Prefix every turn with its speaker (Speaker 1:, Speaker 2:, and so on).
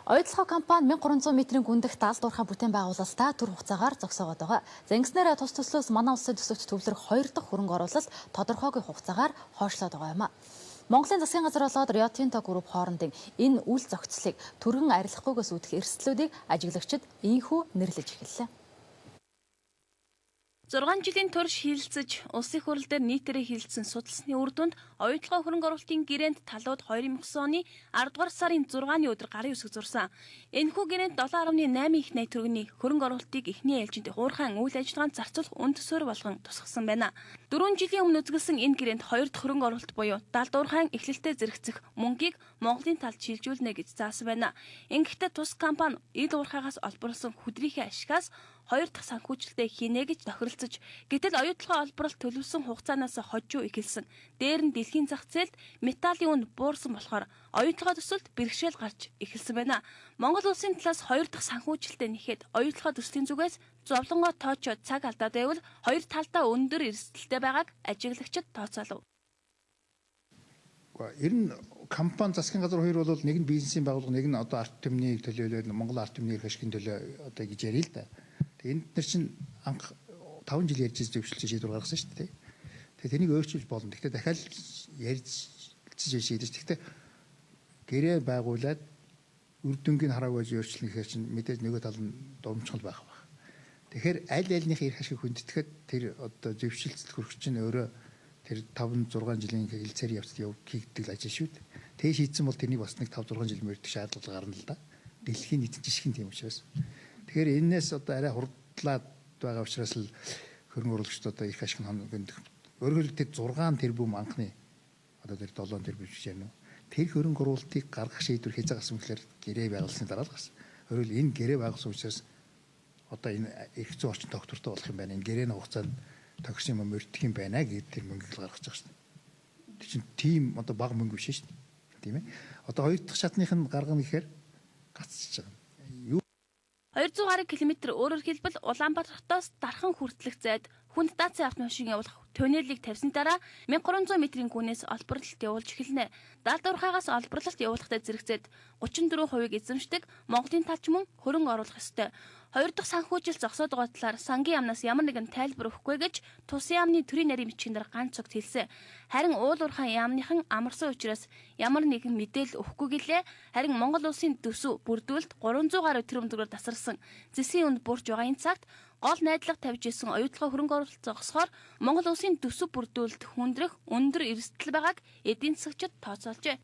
Speaker 1: Оюутлогоо компани 1300 метрийн гүндэх даалд уурхай бүтээн байгуулалтаа төр хугацаагаар зогсоогоод байгаа. За ингэснээр тус төслөөс манай улсын төсөвт төвлөрөх 2 дахь хөрөнгө оруулалт тодорхойгүй хугацаагаар хойшлоод байгаа юм а. Монголын засгийн газар болоод Rio Tinto Group хоорондын энэ үйл зохицлыг түргэн арилахгүйгээс үүдэх эрсдлүүдийг ажиглагчид ийхүү нэрлэж эхэллээ.
Speaker 2: 6 жилийн турш хилэлцэж, улсын хурал дээр нийтээрээ хилэлцсэн судалсны үр дүнд оюутлогоо хөрөнгө оруулалтын гэрээнд талууд 2009 оны 10 дугаар сарын 6-ны өдөр гарын үсэг зурсан. Энэхүү гэрээнд 7.8 их найт төгрөгийн хөрөнгө оруулалтыг эхний ээлжинд уурхайн үйл ажиллагаанд зарцуулах үн төсөөр болгон тусгасан байна. 4 жилийн өмнө үзгэлсэн энэ гэрээнд 2 дахь хөрөнгө оруулалт буюу далд уурхайн эхлэлтэд зэрэгцэх мөнгийг Монголын талд шилжүүлнэ гэж заасан байна. Ингэхдээ тус компани ил уурхайгаас олборлсон хөдрийнхээ ашигаас 2 дахь санхүүжилтээ хийнэ гэж тохиролцож, гэтэл оюутлогоо олборлолт төлөвлөсөн хугацаанаас хожуу эхэлсэн. Дээр нь дэлхийн зах зээлд металлын үн буурсан болохоор оюутлогоо төсөлд бэрхшээл гарч эхэлсэн байна. Монгол улсын талаас 2 дахь санхүүжилтээ нэхэд оюутлогоо төслийн зүгээс зовлонгоо тоочоод цаг алдаад байвал хоёр талдаа өндөр эрсдэлтэй байгааг ажиглагчид тооцоолов.
Speaker 3: Ер нь компани засгийн газар хоёр бол нэг нь бизнесийн байгууллага, нэг нь одоо арт түмнийг төлөөлөл Монгол арт түмний ашигын төлөө одоо гэж ярил л да. Энд нар чинь анх 5 жил ярьж зөвшөлтсөн шийдвэр гаргасан шүү дээ. Тэгээ тэнийг өөрчилж болно. Гэхдээ дахиад ярьж шийдэж. Гэхдээ гэрээ байгуулад үр дүнгийн хараагүй өөрчлөн гэхээр чинь мэдээж нөгөө тал нь дурамчгал байх баг. Тэгэхээр аль альнийхээ эрх ашиг хүндэтгэхэд тэр одоо зөвшөлтөд хүрэх чинь өөрөө тэр 5-6 жилийн хилцээр хийгддэг ажил шүү дээ. Тэгээ шийдсэн бол тэрнийг бас нэг 5-6 жил мөрдөх шаардлага гарна л да. Дэлхийн нийт жишгэн тийм учраас. Тэгэхээр энэс одоо арай хурдлаад байгаа учраас л хөрөнгө оруулагчид одоо их ашиг хоногдох. Өөрөөр хэлбэл 6 тэрбум анхны одоо тэр 7 тэрбум гэж ярина. Тэр хөрөнгө оруулалтыг гаргах шийдвэр хийж байгаа юм гэхээр гэрээ байгуулсны дараа л гарсан. Өөрөөр хэл энэ гэрээ байгуулсан учраас одоо энэ их зүйн орчин тогтвортой болох юм байна. Энэ гэрээний хугацаанд төгсөн юм мөрдөх юм байна гэдэг тэр мөнгөийг гаргаж байгаа шүү дээ. Тэр чинь тийм одоо бага мөнгө биш шүү дээ. Тийм ээ. Одоо хоёр дахь шатных нь гаргана гэхээр гацчихж байгаа.
Speaker 2: 200 гаруй километр өөрөөр хэлбэл Улаанбаатараас Дархан хүртэлх зайд хүнд даацын автомашин явуулах туннелийг тавьсны дараа 1300 метрийн гүнээс олборлолт явуулж эхэлнэ. Далд уурхайгаас олборлолт явуулахдаа зэрэгцээд 34% эзэмшдэг Монголын талч мөн хөрөнгө оруулах ёстой. 2 дахь санхүүжилт зогсоод байгаа талаар сангийн яамнаас ямар нэгэн тайлбар өгөхгүй гэж тусын яамны төрийн нарийн бичгийн дараа ганц цогт хэлсэн. Харин уул уурхай яамныхан амарсан учраас ямар нэгэн мэдээлэл өгөхгүй гэлээ. Харин Монгол улсын төсөв бүрдүүлэлт 300 гаруй тэрбум төгрөгөөр тасарсан зэсийн үнд буурч байгаа энэ цагт гол найдлага тавьж исэн оюутлогоо хөрөнгө оруулалт зогсохоор Монгол улсын төсөв бүрдүүлэлт хүндрэх өндөр эрсдэл байгааг эдийн засагчид тооцоолжээ.